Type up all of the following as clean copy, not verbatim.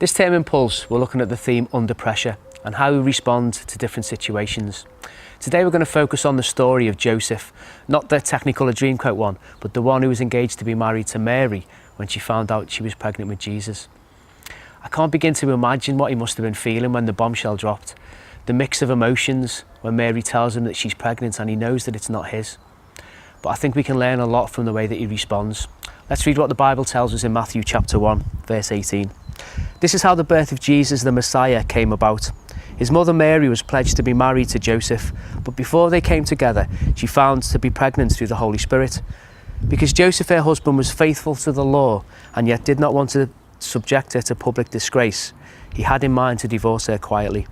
This term in Pulse, we're looking at the theme under pressure and how we respond to different situations. Today we're going to focus on the story of Joseph, not the Technicolor Dreamcoat one, but the one who was engaged to be married to Mary when she found out she was pregnant with Jesus. I can't begin to imagine what he must have been feeling when the bombshell dropped. The mix of emotions when Mary tells him that she's pregnant and he knows that it's not his. But I think we can learn a lot from the way that he responds. Let's read what the Bible tells us in Matthew chapter 1, verse 18. This is how the birth of Jesus, the Messiah, came about. His mother Mary was pledged to be married to Joseph, but before they came together, she found to be pregnant through the Holy Spirit. Because Joseph, her husband, was faithful to the law and yet did not want to subject her to public disgrace, he had in mind to divorce her quietly.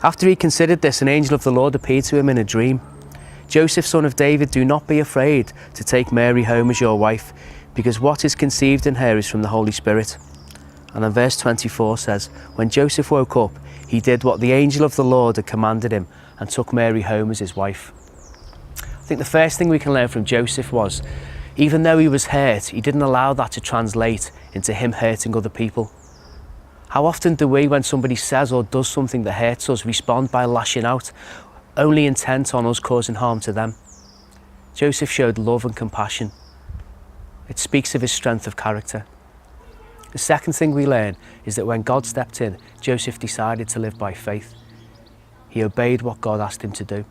After he considered this, an angel of the Lord appeared to him in a dream. Joseph, son of David, do not be afraid to take Mary home as your wife, because what is conceived in her is from the Holy Spirit. And then verse 24 says, when Joseph woke up, he did what the angel of the Lord had commanded him and took Mary home as his wife. I think the first thing we can learn from Joseph was, even though he was hurt, he didn't allow that to translate into him hurting other people. How often do we, when somebody says or does something that hurts us, respond by lashing out, only intent on us causing harm to them? Joseph showed love and compassion. It speaks of his strength of character. The second thing we learn is that when God stepped in, Joseph decided to live by faith. He obeyed what God asked him to do.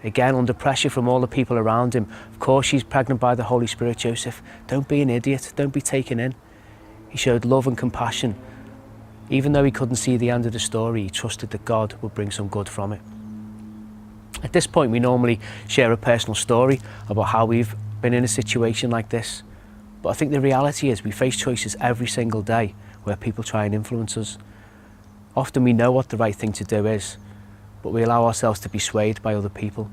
Again, under pressure from all the people around him, of course she's pregnant by the Holy Spirit, Joseph, don't be an idiot, don't be taken in. He showed love and compassion. Even though he couldn't see the end of the story, he trusted that God would bring some good from it. At this point, we normally share a personal story about how we've been in a situation like this. But I think the reality is we face choices every single day where people try and influence us. Often we know what the right thing to do is, but we allow ourselves to be swayed by other people.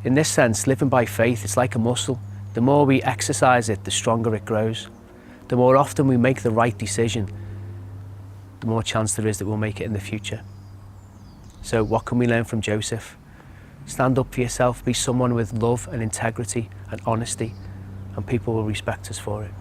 In this sense, living by faith, it's like a muscle. The more we exercise it, the stronger it grows. The more often we make the right decision, the more chance there is that we'll make it in the future. So what can we learn from Joseph? Stand up for yourself, be someone with love and integrity and honesty, and people will respect us for it.